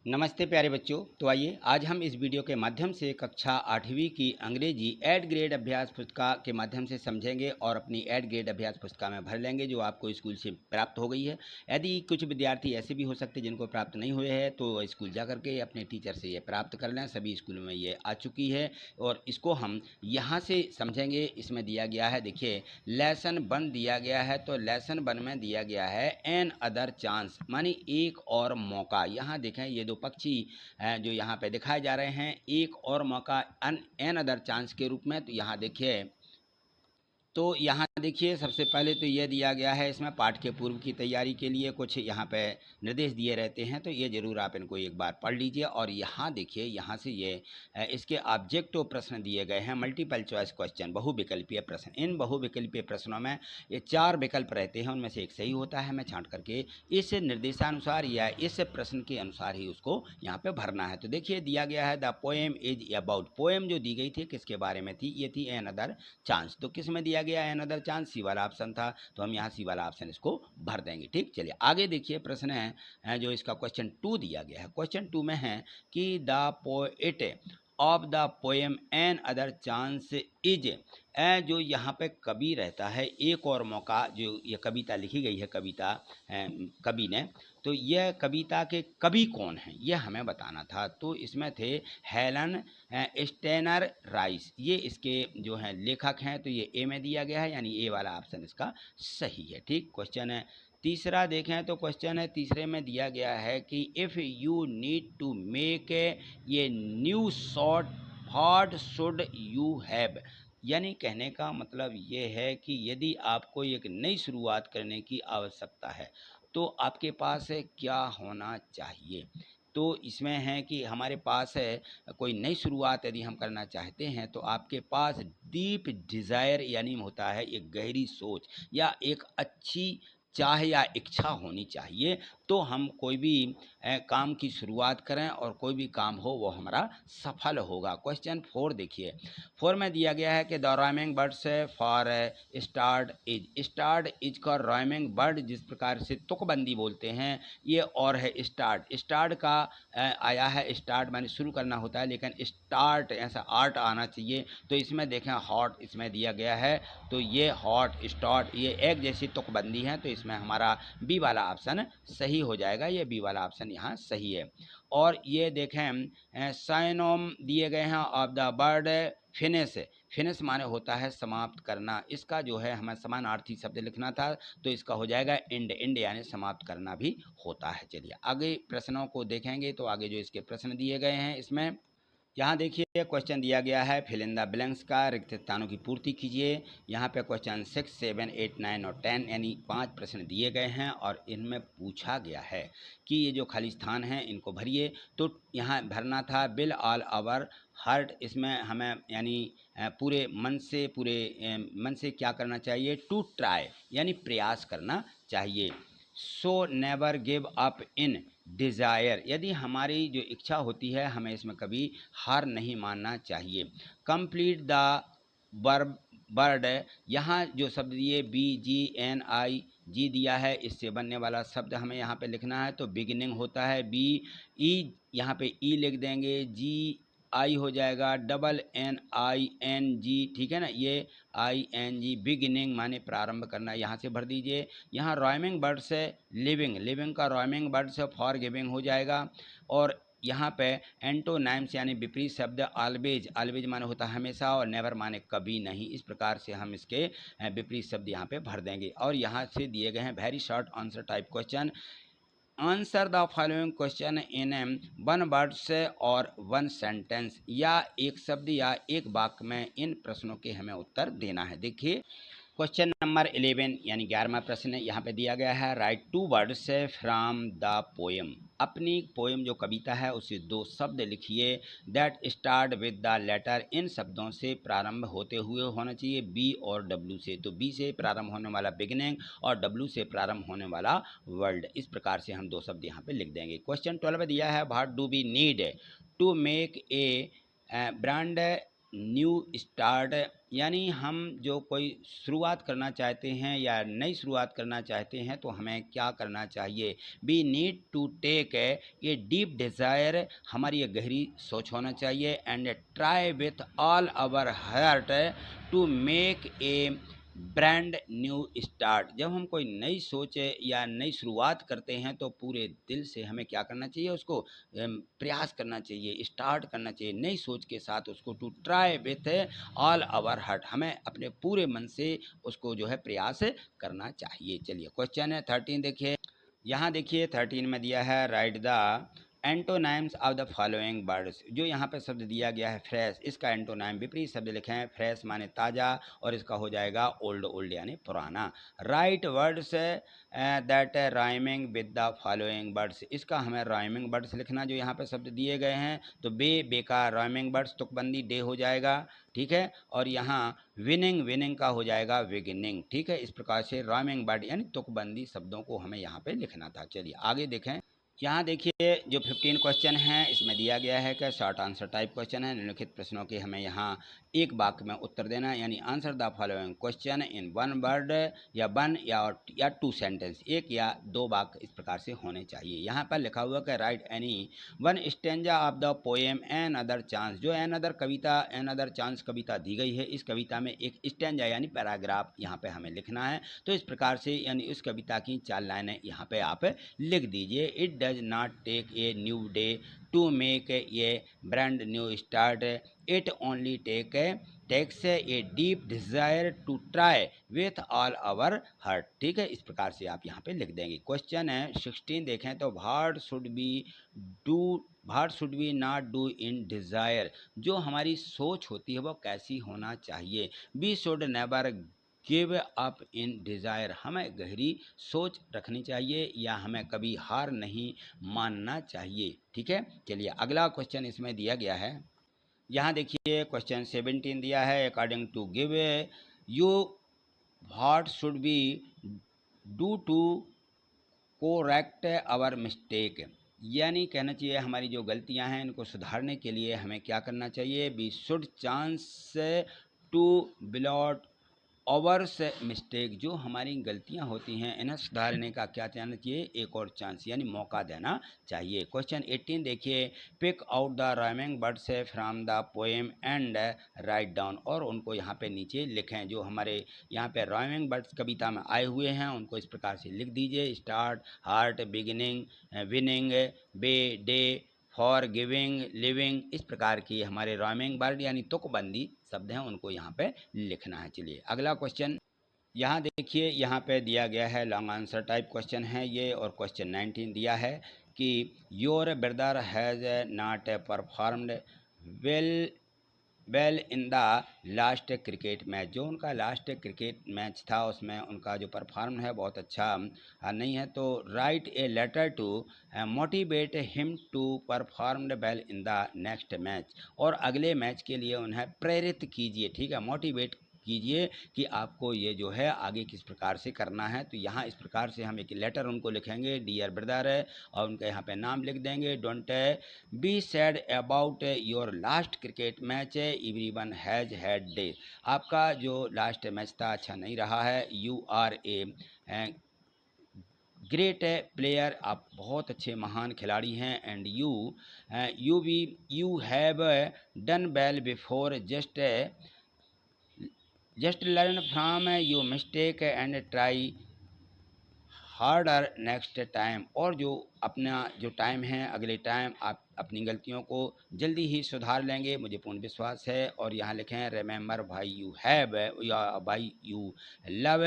नमस्ते प्यारे बच्चों। तो आइए आज हम इस वीडियो के माध्यम से कक्षा 8वीं की अंग्रेजी एड ग्रेड अभ्यास पुस्तिका के माध्यम से समझेंगे और अपनी एड ग्रेड अभ्यास पुस्तिका में भर लेंगे जो आपको स्कूल से प्राप्त हो गई है। यदि कुछ विद्यार्थी ऐसे भी हो सकते जिनको प्राप्त नहीं हुए हैं तो स्कूल जा करके अपने टीचर से ये प्राप्त कर लें। सभी स्कूलों में ये आ चुकी है और इसको हम यहाँ से समझेंगे। इसमें दिया गया है, देखिए लेसन 1 दिया गया है। तो लेसन 1 में दिया गया है एन अदर चांस, मानी एक और मौका। यहाँ देखें ये पक्षी जो यहाँ पे दिखाए जा रहे हैं, एक और मौका एन अदर चांस के रूप में। तो यहाँ देखिए, तो यहाँ देखिए सबसे पहले तो ये दिया गया है, इसमें पाठ के पूर्व की तैयारी के लिए कुछ यहाँ पे निर्देश दिए रहते हैं, तो ये ज़रूर आप इनको एक बार पढ़ लीजिए। और यहाँ देखिए, यहाँ से ये इसके ऑब्जेक्टिव प्रश्न दिए गए हैं, मल्टीपल चॉइस क्वेश्चन, बहुविकल्पीय प्रश्न। इन बहुविकल्पीय प्रश्नों में ये 4 विकल्प रहते हैं, उनमें से एक सही होता है। हमें छांट करके इस निर्देशानुसार या इस प्रश्न के अनुसार ही उसको यहाँ पे भरना है। तो देखिए दिया गया है the poem is about. Poem जो दी गई थी किसके बारे में थी? ये थी एन अदर चांस। तो किस में दिया गया एन अदर चांस? सी वाला ऑप्शन था, तो हम यहाँ सी वाला ऑप्शन इसको भर देंगे। ठीक, चलिए आगे देखिए प्रश्न है जो इसका क्वेश्चन 2 दिया गया है। क्वेश्चन 2 में है कि the poet of the poem another chance is, जो यहाँ पे कवि रहता है एक और मौका, जो ये कविता लिखी गई है, कविता कवि ने, तो यह कविता के कवि कौन हैं यह हमें बताना था। तो इसमें थे हेलन स्टेनर राइस, ये इसके जो हैं लेखक हैं। तो ये ए में दिया गया है, यानी ए वाला ऑप्शन इसका सही है। ठीक, क्वेश्चन है तीसरा देखें तो क्वेश्चन है तीसरे में दिया गया है कि if you need to make ये new shot what should you have. यानी कहने का मतलब ये है कि यदि आपको एक नई शुरुआत करने की आवश्यकता है तो आपके पास क्या होना चाहिए। तो इसमें है कि हमारे पास है कोई नई शुरुआत यदि हम करना चाहते हैं तो आपके पास डीप डिज़ायर यानी होता है एक गहरी सोच या एक अच्छी चाह या इच्छा होनी चाहिए, तो हम कोई भी काम की शुरुआत करें और कोई भी काम हो वो हमारा सफल होगा। क्वेश्चन 4 देखिए, 4 में दिया गया है कि the rhyming words for start is. Start is का राइमिंग वर्ड जिस प्रकार से तुकबंदी बोलते हैं ये और है स्टार्ट। स्टार्ट का आया है, स्टार्ट माने शुरू करना होता है, लेकिन स्टार्ट ऐसा आर्ट आना चाहिए। तो इसमें देखें हॉट इसमें दिया गया है, तो ये हॉट स्टार्ट ये एक जैसी तुकबंदी है, तो इसमें हमारा बी वाला ऑप्शन सही हो जाएगा। ये बी वाला ऑप्शन यहाँ सही है। और ये देखें साइनोम दिए गए हैं of the word finish. Finish माने होता है समाप्त करना, इसका जो है हमें समानार्थी शब्द लिखना था, तो इसका हो जाएगा एंड। एंड यानी समाप्त करना भी होता है। चलिए आगे प्रश्नों को देखेंगे। तो आगे जो इसके प्रश्न दिए गए हैं इसमें यहाँ देखिए क्वेश्चन दिया गया है फिल इन द ब्लैंक्स का, रिक्त स्थानों की पूर्ति कीजिए। यहाँ पे क्वेश्चन 6, 7, 8, 9 और 10 यानी 5 प्रश्न दिए गए हैं और इनमें पूछा गया है कि ये जो खाली स्थान हैं इनको भरिए। तो यहाँ भरना था बिल ऑल आवर हार्ट, इसमें हमें यानी पूरे मन से क्या करना चाहिए? टू ट्राई यानी प्रयास करना चाहिए। So never give up in desire, यदि हमारी जो इच्छा होती है हमें इसमें कभी हार नहीं मानना चाहिए। कंप्लीट द वर्ड, यहाँ जो शब्द दिए BGNIG दिया है, इससे बनने वाला शब्द हमें यहाँ पे लिखना है। तो बिगिनिंग होता है BE, यहाँ पे E लिख देंगे, GI हो जाएगा, NNING, ठीक है ना, ये ING बिगिनिंग माने प्रारंभ करना, यहाँ से भर दीजिए। यहाँ राइमिंग वर्ड से लिविंग, लिविंग का राइमिंग वर्ड से फॉर गिविंग हो जाएगा। और यहाँ पे एंटोनाइम्स यानी विपरीत शब्द ऑलवेज, ऑलवेज माने होता है हमेशा और नेवर माने कभी नहीं। इस प्रकार से हम इसके विपरीत शब्द यहाँ पे भर देंगे। और यहाँ से दिए गए हैं very short answer type question. Answer the following question in 1 words और 1 सेंटेंस, या एक शब्द या एक वाक्य में इन प्रश्नों के हमें उत्तर देना है। देखिए क्वेश्चन नंबर 11 यानी 11वां प्रश्न यहाँ पे दिया गया है write 2 words from the poem. अपनी पोएम जो कविता है उससे 2 शब्द लिखिए that start with the letter, इन शब्दों से प्रारंभ होते हुए होना चाहिए बी और डब्ल्यू से। तो बी से प्रारंभ होने वाला बिगिनिंग और डब्ल्यू से प्रारंभ होने वाला वर्ल्ड। इस प्रकार से हम 2 शब्द यहाँ पे लिख देंगे। क्वेश्चन 12 दिया है what do we need to make a brand new start, यानी हम जो कोई शुरुआत करना चाहते हैं या नई शुरुआत करना चाहते हैं तो हमें क्या करना चाहिए। We need to take a deep desire, हमारी ये गहरी सोच होना चाहिए, and try with all our heart to make a brand new start. जब हम कोई नई सोच या नई शुरुआत करते हैं तो पूरे दिल से हमें क्या करना चाहिए, उसको प्रयास करना चाहिए, स्टार्ट करना चाहिए नई सोच के साथ उसको। To try with all our heart, हमें अपने पूरे मन से उसको जो है प्रयास करना चाहिए। चलिए क्वेश्चन है 13 देखिए। यहाँ देखिए 13 में दिया है write the antonyms of the following words. जो यहाँ पे शब्द दिया गया है फ्रेश, इसका एंटोनाइम विपरीत शब्द लिखे हैं। फ्रेश माने ताज़ा और इसका हो जाएगा ओल्ड, ओल्ड यानी पुराना। Right words that rhyming with the following words, इसका हमें राइमिंग वर्ड्स लिखना जो यहाँ पे शब्द दिए गए हैं। तो बे का राइमिंग वर्ड्स तुकबंदी डे हो जाएगा, ठीक है। और यहाँ विनिंग, विनिंग का हो जाएगा विगिनिंग, ठीक है। इस प्रकार से राइमिंग वर्ड यानी तुकबंदी शब्दों को हमें यहाँ पे लिखना था। चलिए आगे देखें। यहाँ देखिए जो 15 क्वेश्चन हैं इसमें दिया गया है कि शॉर्ट आंसर टाइप क्वेश्चन है। निम्नलिखित प्रश्नों के हमें यहाँ एक वाक्य में उत्तर देना है, यानी answer the following question in one word, या वन या टू सेंटेंस, एक या दो वाक्य इस प्रकार से होने चाहिए। यहाँ पर लिखा हुआ है write any one stanza of the poem another chance. जो एन अदर कविता, एन अदर चांस कविता दी गई है, इस कविता में एक स्टेंजा यानी पैराग्राफ यहाँ पे हमें लिखना है। तो इस प्रकार से यानी उस कविता की 4 लाइनें यहाँ पे आप लिख दीजिए। It does not take a new day to make a brand new start, it only takes a deep desire to try with all our heart, ठीक है। इस प्रकार से आप यहाँ पे लिख देंगे। क्वेश्चन है 16 देखें तो what should we not do in desire. जो हमारी सोच होती है वो कैसी होना चाहिए। We should never give up in desire, हमें गहरी सोच रखनी चाहिए या हमें कभी हार नहीं मानना चाहिए, ठीक है। चलिए अगला क्वेश्चन इसमें दिया गया है। यहाँ देखिए क्वेश्चन 17 दिया है। According to give you what should be do to correct our mistake, यानी कहना चाहिए हमारी जो गलतियां हैं इनको सुधारने के लिए हमें क्या करना चाहिए। We should chance to blot overs mistake, जो हमारी गलतियां होती हैं इन्हें सुधारने का क्या देना चाहिए, एक और चांस यानी मौका देना चाहिए। क्वेश्चन 18 देखिए। Pick out the rhyming words from the poem and write down, और उनको यहाँ पे नीचे लिखें। जो हमारे यहाँ पे राइमिंग वर्ड्स कविता में आए हुए हैं उनको इस प्रकार से लिख दीजिए। Start, heart, beginning, winning, bay, day, forgiving, living, इस प्रकार की हमारे राइमिंग वर्ड यानी तुकबंदी शब्द हैं उनको यहाँ पे लिखना है। चलिए अगला क्वेश्चन यहाँ देखिए। यहाँ पे दिया गया है लॉन्ग आंसर टाइप क्वेश्चन है ये, और क्वेश्चन 19 दिया है कि your brother has not performed well in the last cricket match. जो उनका लास्ट क्रिकेट मैच था उसमें उनका जो परफॉर्म है बहुत अच्छा नहीं है। तो write a letter to motivate him to perform well in the next match, और अगले मैच के लिए उन्हें प्रेरित कीजिए, ठीक है, मोटिवेट कीजिए कि आपको ये जो है आगे किस प्रकार से करना है। तो यहाँ इस प्रकार से हम एक लेटर उनको लिखेंगे, डियर ब्रदर, और उनका यहाँ पे नाम लिख देंगे। Don't be sad about your last cricket match, everyone has had day. आपका जो लास्ट मैच था अच्छा नहीं रहा है। You are a great player, आप बहुत अच्छे महान खिलाड़ी हैं। And you have done well before, just learn from your mistake and try harder next time. और जो अपना जो टाइम है अगले टाइम आप अपनी गलतियों को जल्दी ही सुधार लेंगे, मुझे पूर्ण विश्वास है। और यहाँ लिखें रिमेंबर भाई यू हैव या भाई यू लव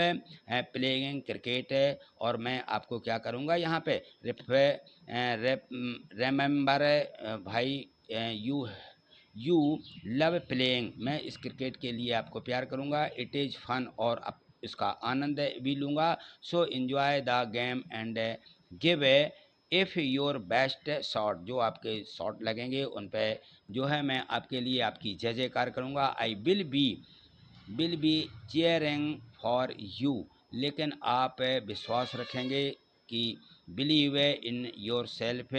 प्लेइंग क्रिकेट, और मैं आपको क्या करूँगा यहाँ पे रिमेंबर भाई यू लव प्लेइंग, मैं इस क्रिकेट के लिए आपको प्यार करूँगा। इट इज़ फन, और आप इसका आनंद भी लूँगा। सो enjoy the game and give if your best shot, जो आपके शॉट लगेंगे उन पे जो है मैं आपके लिए आपकी जय जयकार करूँगा। I will be cheering for you, लेकिन आप विश्वास रखेंगे कि believe in your self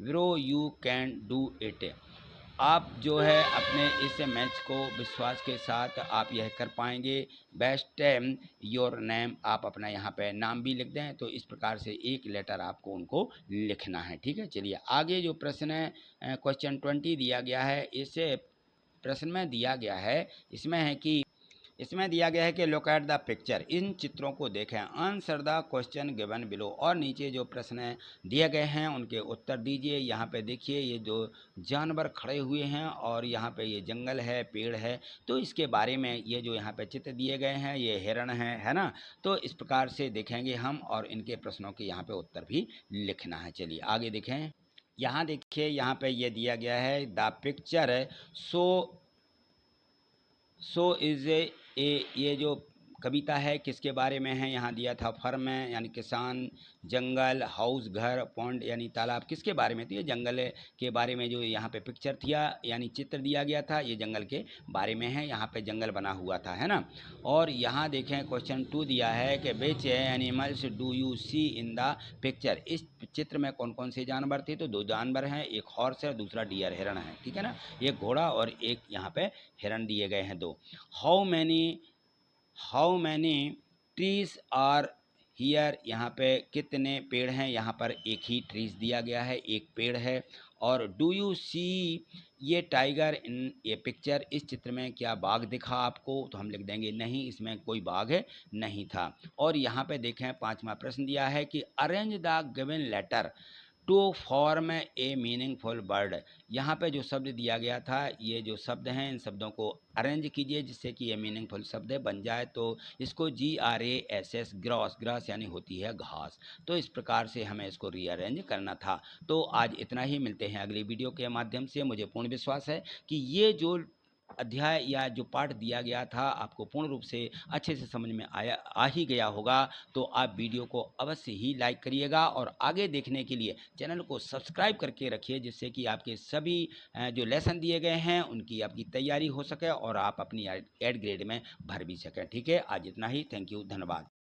bro you can do it, आप जो है अपने इस मैच को विश्वास के साथ आप यह कर पाएंगे। बेस्ट योर नेम, आप अपना यहाँ पे नाम भी लिख दें। तो इस प्रकार से एक लेटर आपको उनको लिखना है, ठीक है। चलिए आगे जो प्रश्न है क्वेश्चन 20 दिया गया है। इस प्रश्न में दिया गया है, इसमें दिया गया है कि लुक एट द पिक्चर, इन चित्रों को देखें, answer the question given below, और नीचे जो प्रश्न दिए गए हैं उनके उत्तर दीजिए। यहाँ पे देखिए ये जो जानवर खड़े हुए हैं और यहाँ पे ये जंगल है, पेड़ है, तो इसके बारे में ये जो यहाँ पे चित्र दिए गए हैं ये हिरण है ना। तो इस प्रकार से देखेंगे हम और इनके प्रश्नों के यहाँ पे उत्तर भी लिखना है। चलिए आगे देखें। यहाँ देखिए यहाँ पे ये दिया गया है द पिक्चर सो इज़ ये जो कविता है किसके बारे में है, यहाँ दिया था फर्म है यानी किसान, जंगल, हाउस घर, पॉन्ड यानी तालाब, किसके बारे में, तो ये जंगल के बारे में जो यहाँ पे पिक्चर थिया यानी चित्र दिया गया था ये जंगल के बारे में है। यहाँ पे जंगल बना हुआ था, है ना। और यहाँ देखें क्वेश्चन 2 दिया है कि which animals do you see in the picture, इस चित्र में कौन कौन से जानवर थे, तो 2 जानवर हैं, एक हॉर्स है दूसरा डियर हिरण है, ठीक है ना। एक घोड़ा और एक यहाँ पे हिरण दिए गए हैं 2। How many trees are here, यहाँ पे कितने पेड़ हैं, यहाँ पर एक ही ट्रीज दिया गया है, एक पेड़ है। और डू यू सी ये टाइगर इन ये पिक्चर, इस चित्र में क्या बाघ दिखा आपको, तो हम लिख देंगे नहीं, इसमें कोई बाघ नहीं था। और यहाँ पे देखें 5वां प्रश्न दिया है कि arrange the given letter to form a meaningful word, यहाँ पे जो शब्द दिया गया था ये जो शब्द हैं इन शब्दों को अरेंज कीजिए जिससे कि ये मीनिंगफुल शब्द बन जाए। तो इसको GRASS, ग्रास, ग्रास यानी होती है घास, तो इस प्रकार से हमें इसको रीअरेंज करना था। तो आज इतना ही, मिलते हैं अगली वीडियो के माध्यम से। मुझे पूर्ण विश्वास है कि ये जो अध्याय या जो पाठ दिया गया था आपको पूर्ण रूप से अच्छे से समझ में आ ही गया होगा। तो आप वीडियो को अवश्य ही लाइक करिएगा और आगे देखने के लिए चैनल को सब्सक्राइब करके रखिए जिससे कि आपके सभी जो लेसन दिए गए हैं उनकी आपकी तैयारी हो सके और आप अपनी 8th ग्रेड में भर भी सकें, ठीक है। आज इतना ही, थैंक यू, धन्यवाद।